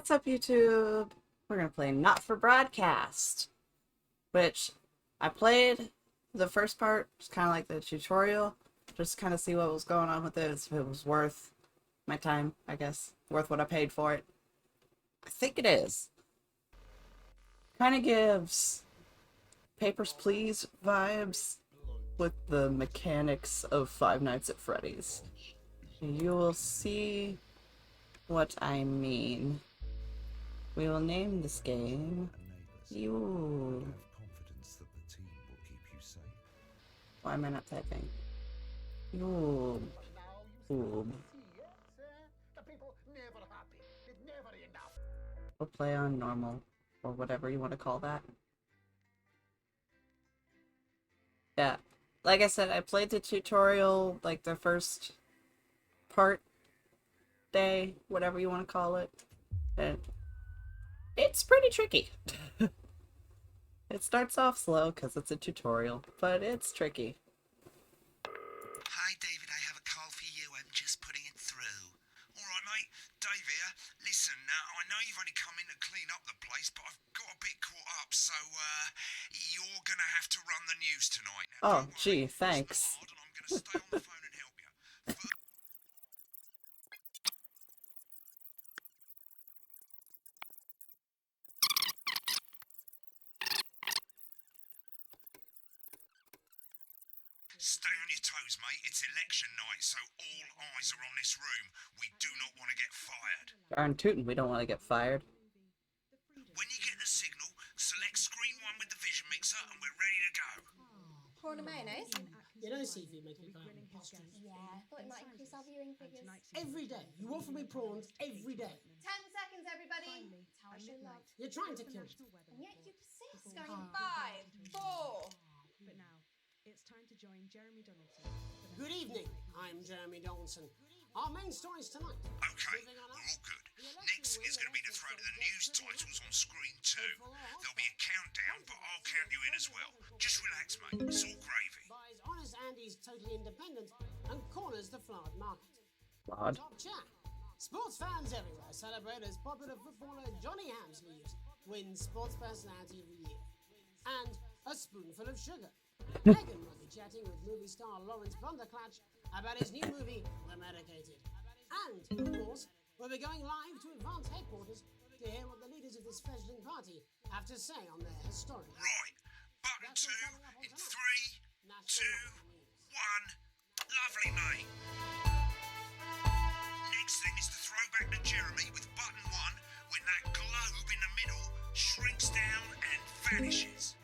What's up, YouTube? We're gonna play Not for Broadcast, which I played the first part, just kind of like the tutorial, just kind of see what was going on with it, if it was worth my time, I guess, worth what I paid for it. I think it is. Kind of gives Papers, Please vibes with the mechanics of Five Nights at Freddy's. You will see what I mean. We will name this game. You. Why am I not typing? You. We'll play on normal, or whatever you want to call that. Yeah, like I said, I played the tutorial, like the first part day, whatever you want to call it, and it's pretty tricky. It starts off slow because it's a tutorial, but it's tricky. Hi, David, I have a call for you. I'm just putting it through. All right, mate. Dave here. Listen, I know you've only come in to clean up the place, but I've got a bit caught up, so you're going to have to run the news tonight. Now, Oh, don't worry, gee, it's not thanks. hard, and I'm going to stay on the phone and help you. Stay on your toes, mate. It's election night, so all eyes are on this room. We do not want to get fired. Darn tootin', we don't want to get fired. When you get the signal, select screen 1 with the vision mixer, and we're ready to go. Prawn and mayonnaise? You know, CV make me kind of imposter. Yeah, thought it might increase our viewing figures. Every day. You offer me prawns every day. 10 seconds, everybody. Tell us your love. You're trying to kill me. And yet you persist. Going in 5, 4. But now, it's time to join Jeremy Donaldson. Good evening. I'm Jeremy Donaldson. Our main stories tonight. Okay, we're all good. Next is going to be to throw to the news titles on screen 2. There'll be a countdown, but I'll count you in as well. Just relax, mate. It's all gravy. Buys Honest Andy's Totally Independent and corners the flowered market. Odd. Top chat. Sports fans everywhere celebrate as popular footballer Johnny Hamsleeves wins Sports Personality of the Year. And a spoonful of sugar. Megan will be chatting with movie star Lawrence Bunderklatch about his new movie, The Medicated. And, of course, we'll be going live to Advance headquarters to hear what the leaders of this fledgling party have to say on their historic... Right, button 2 in 3, 2, 1. Lovely, mate. Next thing is to throw back to Jeremy with button 1 when that globe in the middle shrinks down and vanishes.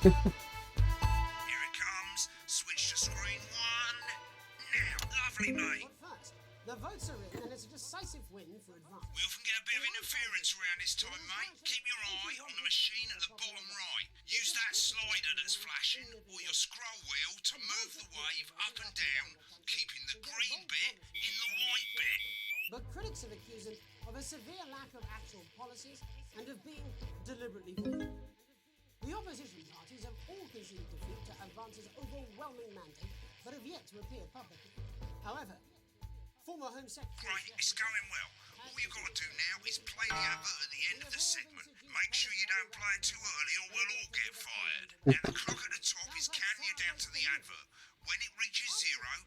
Here it comes. Switch to screen 1. Now, lovely, mate. But first, the votes are in and it's a decisive win for Advance. We often get a bit of interference around this time, mate. Keep your eye on the machine at the bottom right. Use that slider that's flashing or your scroll wheel to move the wave up and down, keeping the green bit in the white bit. But critics have accused him of a severe lack of actual policies and of being deliberately vague. The opposition parties have all conceded defeat to Advance's overwhelming mandate, but have yet to appear publicly. However, former Home Secretary... Great, it's going well. All you've got to do now is play the advert at the end of the segment. Make sure you don't play it too early or we'll all get fired. Now the clock at the top is counting you down to the advert. When it reaches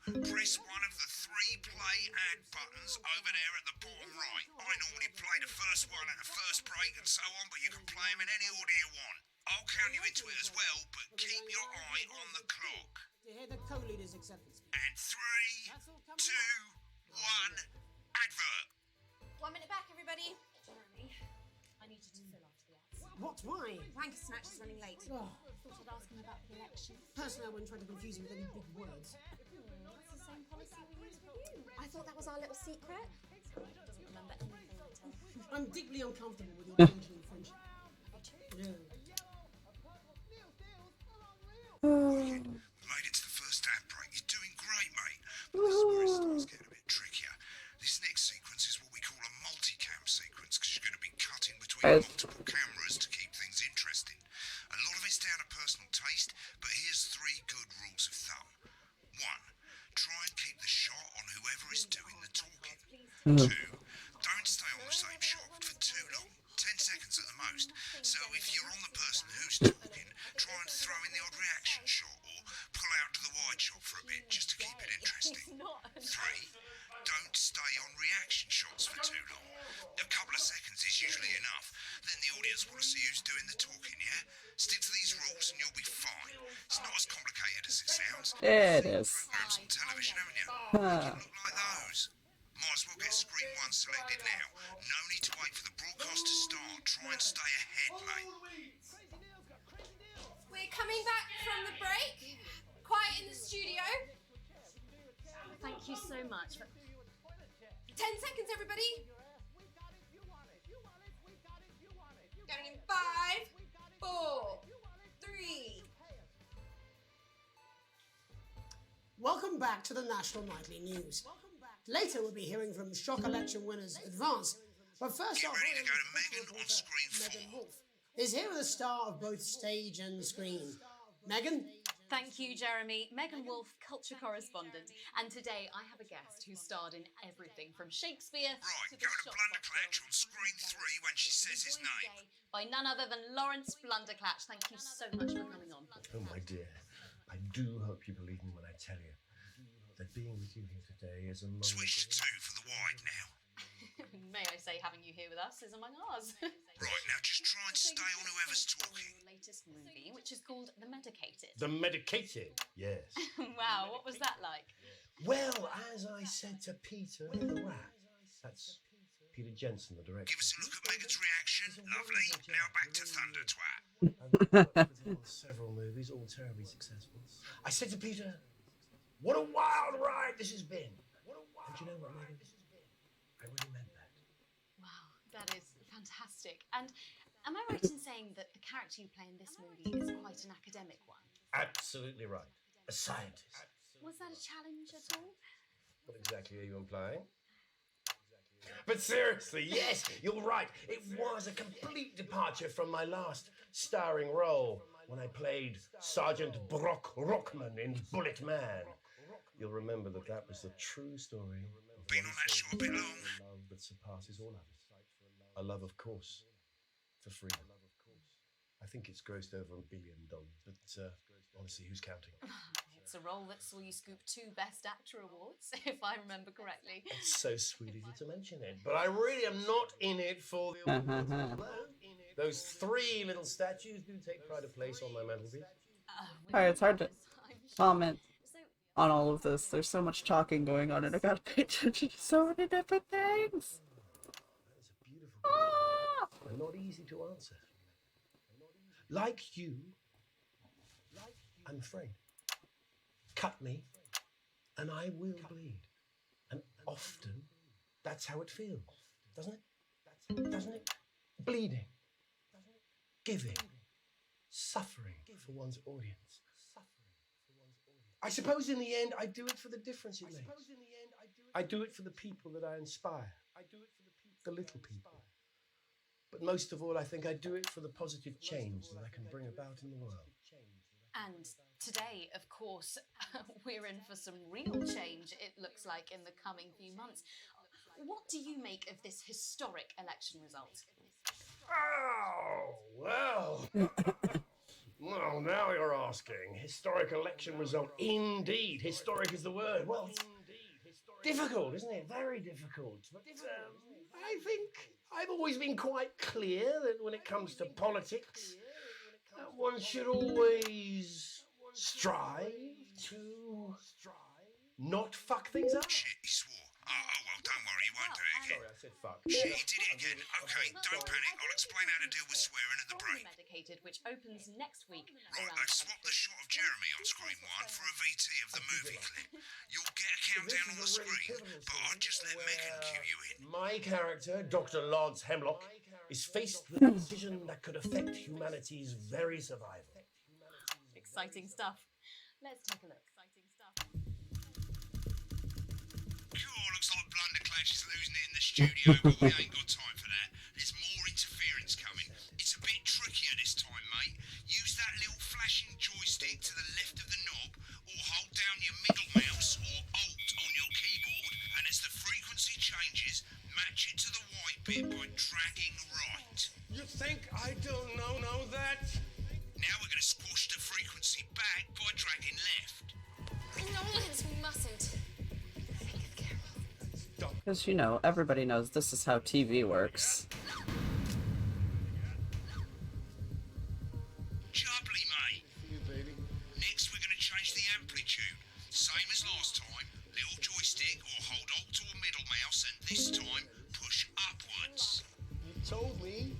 0, press one of the 3 play ad buttons over there at the bottom right. I normally play the first one at the first break and so on, but you can play them in any order you want. I'll count you into it as well, but keep your eye on the clock. To hear the co-leader's acceptance speech. And 3, 2, 1, advert. 1 minute back, everybody. Jeremy, I need you to fill after the ads. What? Why? Wanker Snatch is running late. Oh, Thought I'd ask him about the election. personally, I wouldn't try to confuse you with any big words. That's the same policy we use with you. I thought that was our little secret. Doesn't remember anything I tell him. I'm deeply uncomfortable with your mentioning friendship. Yeah. Made it to the first ad break. You're doing great, mate. But this is where it starts getting a bit trickier. This next sequence is what we call a multicam sequence because you're going to be cutting Right. multiple cameras to keep things interesting. A lot of it's down to personal taste, but here's 3 good rules of thumb. 1. Try and keep the shot on whoever is doing the talking. 2. Don't stay on the same shot for too long, 10 seconds at the most. So if you're on the person who's talking, try and throw in the odd reaction shot or pull out to the wide shot for a bit just to keep it interesting. 3. Don't stay on reaction shots for too long. A couple of seconds is usually enough. Then the audience want to see who's doing the talking, yeah? Stick to these rules and you'll be fine. It's not as complicated as it sounds. It is. Programs on television, haven't you? Huh. Look like those. Might as well get screen 1 selected now. No need to wait for the broadcast to start. Try and stay ahead, mate. We're coming back from the break. Quiet in the studio. Thank you so much. 10 seconds, everybody. Going in 5, 4, 3. Welcome back to the National Nightly News. Later we'll be hearing from shock election winners Advance. But first Get off, ready to go to reporter Megan on screen 4. Megan Wolf is here with a star of both stage and screen. Megan? Thank you, Jeremy. Megan Wolf, culture correspondent. And today I have a guest who starred in everything from Shakespeare Right, to go to Shopbox Blunderclatch on films. screen 3 when she says his Joined name. today by none other than Lawrence Blunderclatch. Thank you so much for coming on. Oh, my dear, I do hope you believe me when I tell you that being with you here today is a moment. Switch to 2 for the wide now. May I say, having you here with us is among ours. Right, now just try and So stay you on just whoever's finished talking. your latest movie, which is called The Medicated. The medicated, yes. Wow, what was that like? Well, as I said to Peter the Rat, that's Peter Jensen, the director. Give us a look at Megan's reaction. Lovely. Now back to Thunder Twat. I've worked with him on several movies, all terribly successful. I said to Peter, what a wild ride this has been. And you know what, Megan? I really meant that. Wow, that is fantastic. And am I right in saying that the character you play in this movie is quite an academic one? Absolutely right. A scientist. Was that a challenge at all? What exactly are you implying? But seriously, yes, you're right. It was a complete departure from my last starring role when I played Sergeant Brock Rockman in Bullet Man. You'll remember that that was the true story. of Been one on that show a bit soldier long? and a love that surpasses all others. A love, of course, for freedom. I think it's grossed over $1 billion, but honestly, who's counting? It's a role that saw you scoop 2 Best Actor awards, if I remember correctly. It's so sweet of you to mention it, but I really am not in it for the awards. Those 3 little statues do take pride of place on my mantelpiece. Alright, it's hard to I'm sure. comment So, on all of this. There's so much talking going on, and I gotta pay attention to so many different things. That's a beautiful question, and not easy to answer. Like you, I'm afraid. Cut me, and I will bleed. And often, that's how it feels, doesn't it? Doesn't it? Bleeding, giving, suffering for one's audience. I suppose in the end, I do it for the difference it makes. I do it for the people that I inspire, the little people. But most of all, I think I do it for the positive change that I can bring about in the world. and today, of course, we're in for some real change, it looks like, in the coming few months. What do you make of this historic election result? Oh, well. Well, now you're asking. Historic election result. Indeed. Historic is the word. Well, it's difficult, isn't it? Very difficult. But I think I've always been quite clear that when it comes to politics, one should always strive to not fuck things up. Shit, he swore. Oh, well, don't worry, he won't do it again. Sorry, I said fuck. Shit, he did it again. Okay, don't panic. I'll explain how to deal with swearing at the break. Medicated, which opens next week. Right, around they've swapped the shot of Jeremy on screen 1 for a VT of the movie clip. You'll get a countdown on the screen, but I'd just let Megan cue you in. My character, Dr. Lance Hemlock, is faced with a decision that could affect humanity's very survival. Exciting stuff. Let's take a look. Exciting stuff. Cool, looks like Blunderclash is losing it in the studio, but we ain't got time for that. There's more interference coming. bit by dragging right. You think I don't know that? Now we're going to squash the frequency back by dragging left. No, Lance, we mustn't. Think of Carol. Because, you know, everybody knows this is how TV works. Jubbly, mate. You, baby. Next, we're going to change the amplitude. Same as last time. Little joystick or hold Alt or middle mouse, and this time push upwards. You told me,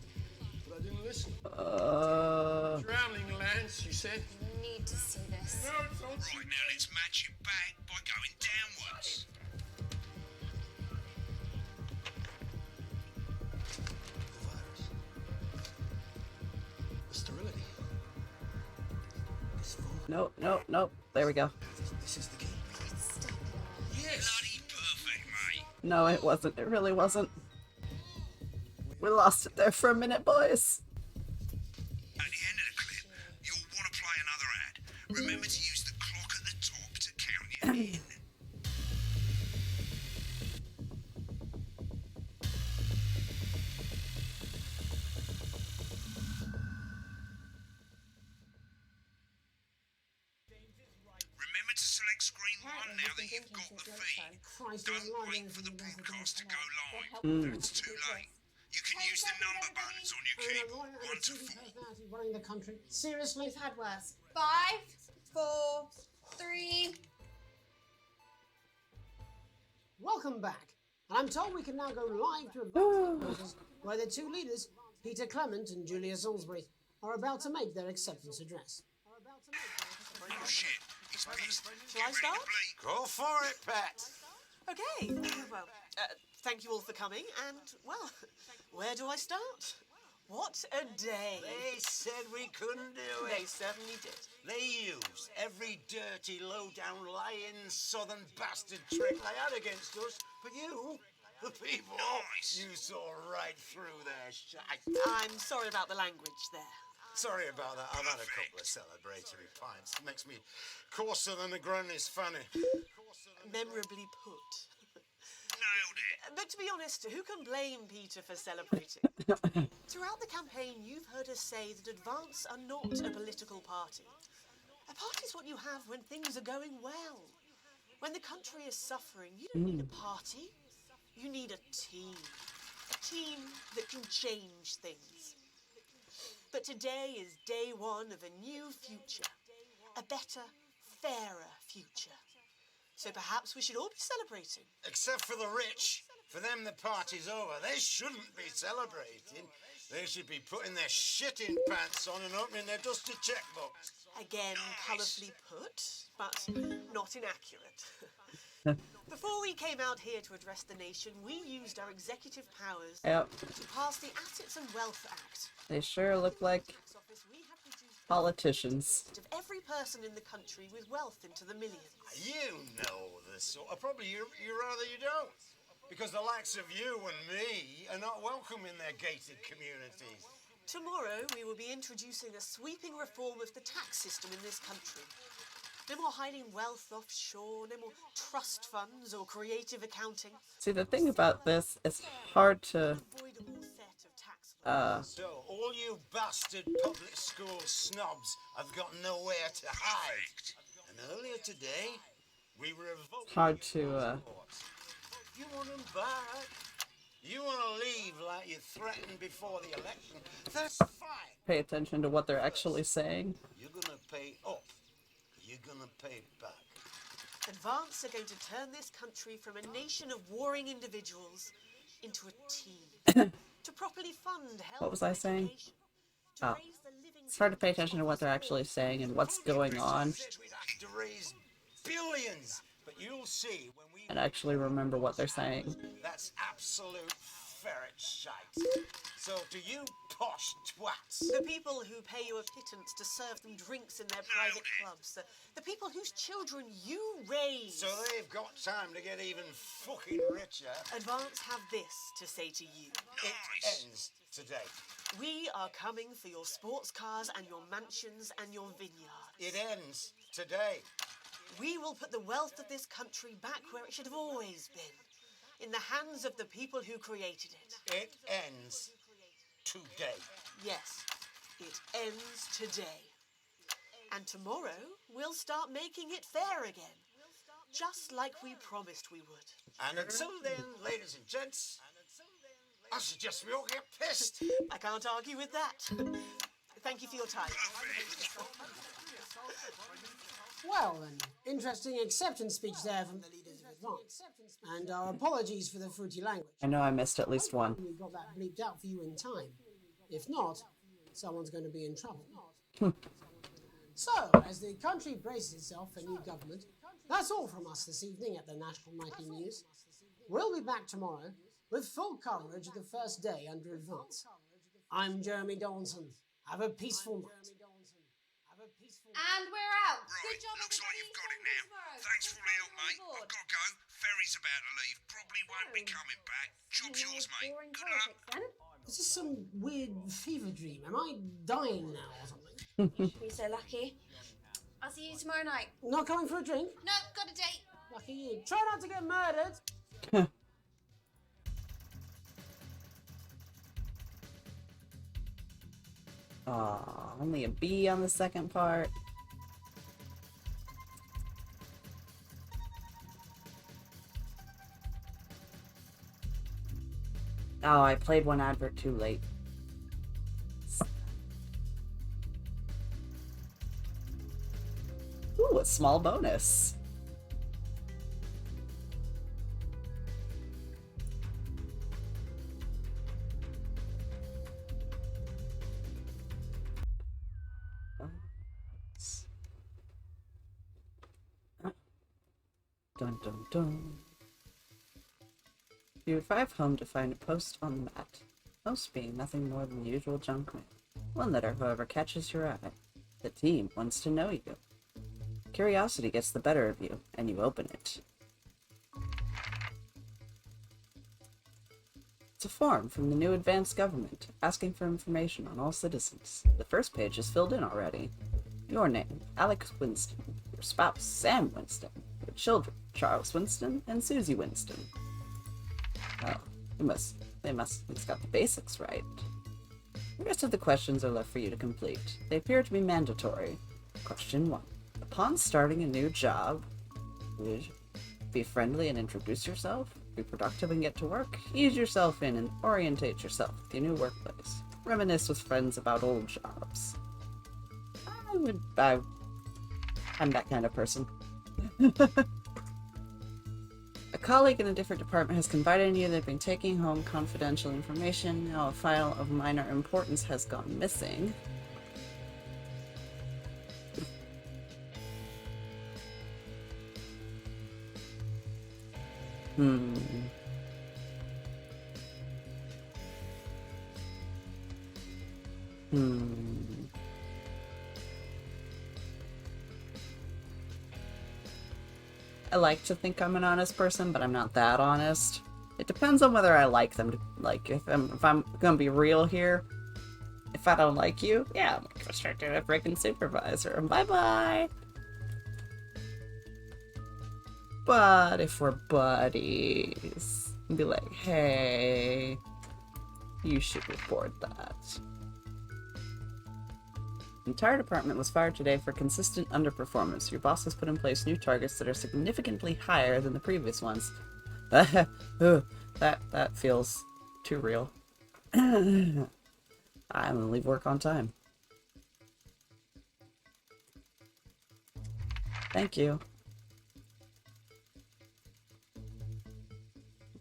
but I didn't listen. Uh, Drowning, Lance, you said. Need to see this. No, don't you? Right, now let's match it back by going downwards. The virus. The sterility. This fall. nope, nope, nope. There we go. This is the key. It's stuck. Yes. Bloody perfect, mate. No, it wasn't. It really wasn't. We lost it there for a minute, boys. At the end of the clip, you'll want to play another ad. Remember to use the clock at the top to count you in. Remember to select screen 1 now that you've got the feed. Christ, Don't you're wait lying for to the me, that's broadcast to against go the live. It's too late. You can use the number buttons on your law. And a keyboard, lawyer and 1 a to TV 4. personality running the country. Seriously? We've had worse. 5, 4, 3. Welcome back. And I'm told we can now go live to a where the two leaders, Peter Clement and Julia Salisbury, are about to make their acceptance address. Oh shit, he's pissed. Shall I Get ready start? to bleed. Go for it, Pat. Okay, well, thank you all for coming, and, well, where do I start? What a day. They said we couldn't do They it. certainly did. They used every dirty, low-down, lying, southern bastard trick they had against us. But you, the people, Nice. you saw right through their shite. I'm sorry about the language there. Sorry about that. I've had a couple of celebratory pints. It makes me coarser than a granny's fanny. Memorably put. Nailed it. But to be honest, who can blame Peter for celebrating? Throughout the campaign, you've heard us say that Advance are not a political party. A party's what you have when things are going well. When the country is suffering, you don't need a party. You need a team. A team that can change things. But today is day one of a new future. A better, fairer future. So perhaps we should all be celebrating. Except for the rich. For them, the party's over. They shouldn't be celebrating. They should be putting their shitting pants on and opening their dusty checkbooks. Again, colourfully put, but not inaccurate. Before we came out here to address the nation, we used our executive powers Yep. to pass the Assets and Wealth Act. They sure look like Tax office, we have reduced politicians. the of every person in the country with wealth into the millions. You know the sort. Probably you rather you don't. Because the likes of you and me are not welcome in their gated communities. Tomorrow, we will be introducing a sweeping reform of the tax system in this country. No more hiding wealth offshore, no more trust funds or creative accounting. See, the thing about this, it's hard to, Avoidable set of tax laws. So, all you bastard public school snobs have got nowhere to hide. And earlier today, we revoked hard to, You want them back? You want to leave like you threatened before the election? That's fine. pay attention to what they're actually saying. You're going to pay up. You're going to pay back. Advance are going to turn this country from a nation of warring individuals into a team. To properly fund health. What was I and saying? education, to Oh. raise the living It's hard to pay attention to what they're actually saying and what's going on Said we'd have to raise billions. But you'll see when we... and actually remember what they're saying. That's absolute ferret shite. So to you posh twats, The people who pay you a pittance to serve them drinks in their private clubs. The people whose children you raise. so they've got time to get even fucking richer. Advance have this to say to you. It Nice. ends today. We are coming for your sports cars and your mansions and your vineyards. It ends today. We will put the wealth of this country back where it should have always been. in the hands of the people who created it. It ends today. Yes, it ends today. And tomorrow, we'll start making it fair again. Just like we promised we would. And until then, ladies and gents, I suggest we all get pissed. I can't argue with that. Thank you for your time. Well, an interesting acceptance speech there from the leaders of Advance. And our apologies for the fruity language. I know I missed at least one. We got that bleeped out for you in time. If not, someone's going to be in trouble. So, as the country braces itself for new government, that's all from us this evening at the National Nightly News. We'll be back tomorrow with full coverage of the first day under Advance. I'm Jeremy Donaldson. Have a peaceful night. And we're out. Right, Good job, looks like everybody. you've got it See you now. tomorrow. Thanks for all the help, Welcome mate. aboard. I've got to go. Ferry's about to leave. Probably won't be coming back. Job's yours, mate. Boring Good luck. politics then. Is this some weird fever dream? Am I dying now or something? Be so lucky. I'll see you tomorrow night. Not coming for a drink? No, got a date. Lucky you. Try not to get murdered. Aw, only a B on the second part. Oh, I played one advert too late. Ooh, a small bonus. Dun dun dun. You arrive home to find a post on the mat. Post being nothing more than the usual junk mail. One letter, however, catches your eye. The team wants to know you. Curiosity gets the better of you, and you open it. It's a form from the new advanced government, asking for information on all citizens. The first page is filled in already. Your name, Alex Winston. Your spouse, Sam Winston. Your children, Charles Winston and Susie Winston. Oh, they must at least got the basics right. The rest of the questions are left for you to complete. They appear to be mandatory. Question 1. Upon starting a new job, would you be friendly and introduce yourself? Be productive and get to work? Ease yourself in and orientate yourself with your new workplace. Reminisce with friends about old jobs. I'm that kind of person. A colleague in a different department has confided in you they've been taking home confidential information. Now a file of minor importance has gone missing. I like to think I'm an honest person, but I'm not that honest. It depends on whether I like them. If I'm gonna be real here, if I don't like you, yeah, I'm gonna go straight to a freaking supervisor. Bye-bye! But if we're buddies, be like, hey, you should report that. The entire department was fired today for consistent underperformance. Your boss has put in place new targets that are significantly higher than the previous ones. That feels too real. I'm gonna leave work on time. Thank you.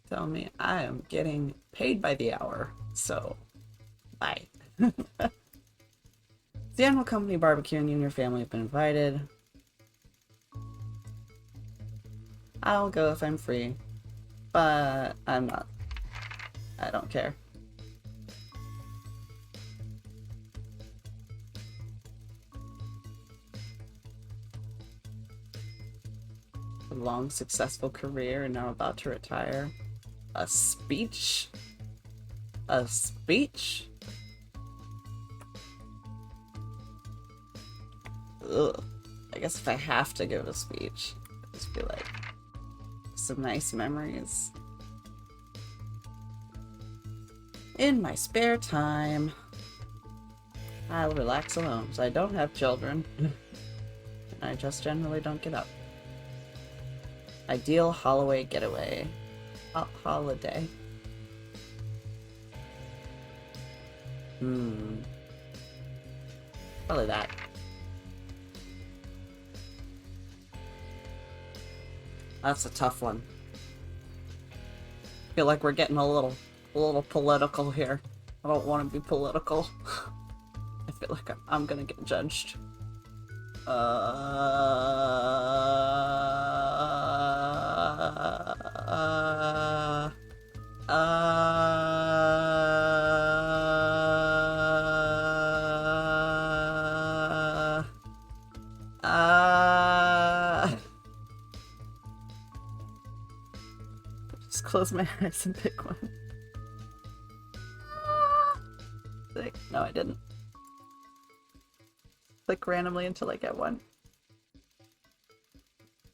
Tell me I am getting paid by the hour, so bye. The annual company barbecue and you and your family have been invited. I'll go if I'm free, but I'm not. I don't care. A long, successful career and now about to retire. A speech? A speech? Ugh. I guess if I have to give a speech, I'll just be like, some nice memories. In my spare time, I'll relax alone, so I don't have children. I just generally don't get up. Ideal Holloway getaway. Holiday. Probably that. That's a tough one. Feel like we're getting a little political here. I don't want to be political. I feel like I'm gonna get judged. Just close my eyes and pick one. No, I didn't. Click randomly until I get one.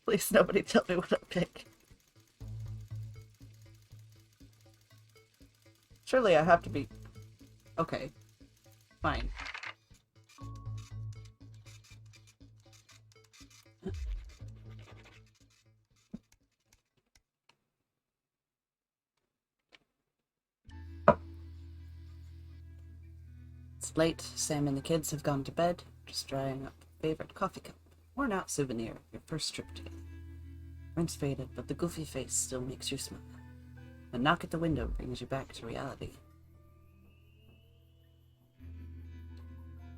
Please, nobody tell me what I pick. Surely I have to be... Okay. Fine. It's late. Sam and the kids have gone to bed. Just drying up a favorite coffee cup. Worn out souvenir. Your first trip together. Rent's faded, but the goofy face still makes you smile. A knock at the window brings you back to reality.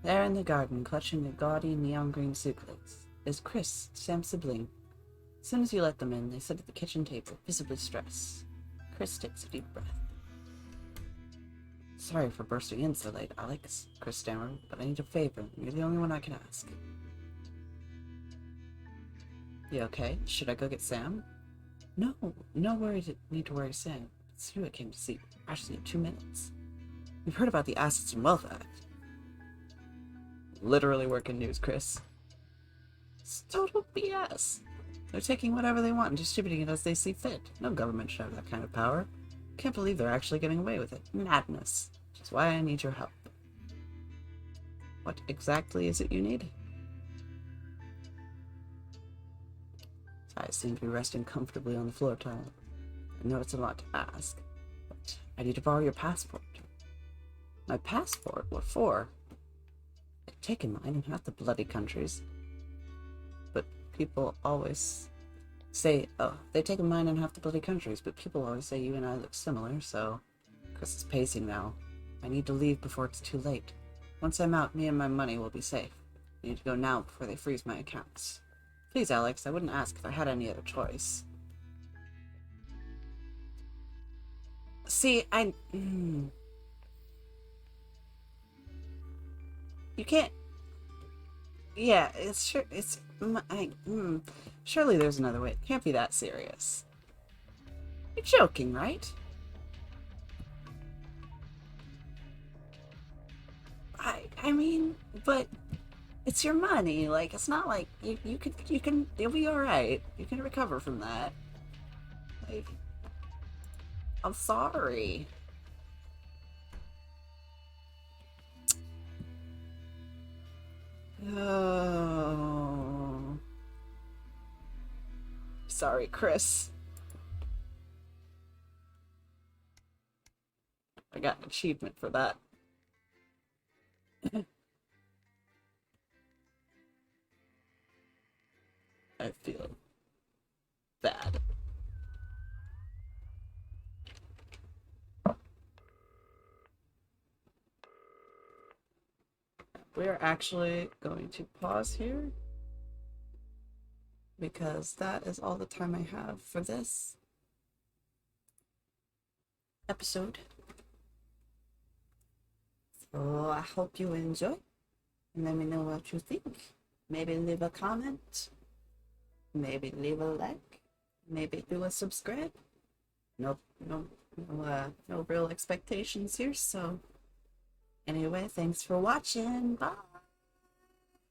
There in the garden, clutching a gaudy neon green suitcase, is Chris, Sam's sibling. As soon as you let them in, they sit at the kitchen table, visibly stressed. Chris takes a deep breath. Sorry for bursting in so late, Alex, Chris stammered, but I need a favor. You're the only one I can ask. You okay? Should I go get Sam? No need to worry, Sam. It's you I came to see. I just need 2 minutes. We've heard about the Assets and Wealth Act. Literally working news, Chris. It's total BS. They're taking whatever they want and distributing it as they see fit. No government should have that kind of power. Can't believe they're actually getting away with it. Madness. Which is why I need your help. What exactly is it you need? His eyes seem to be resting comfortably on the floor tile. I know it's a lot to ask, but I need to borrow your passport. My passport? What for? I've taken mine in half the bloody countries. But people always say, oh, they've taken mine in half the bloody countries, but people always say you and I look similar, so... Chris is pacing now. I need to leave before it's too late. Once I'm out, me and my money will be safe. I need to go now before they freeze my accounts. Please, Alex, I wouldn't ask if I had any other choice. See, You can't... Yeah, surely there's another way. It can't be that serious. You're joking, right? I mean, but it's your money. Like, it's not like you'll be alright. You can recover from that. Like, I'm sorry. Oh. Sorry, Chris. I got an achievement for that. I feel bad. We're actually going to pause here because that is all the time I have for this episode. So I hope you enjoy and let me know what you think. Maybe leave a comment, maybe leave a like, maybe do a subscribe. No real expectations here, so anyway, thanks for watching. Bye.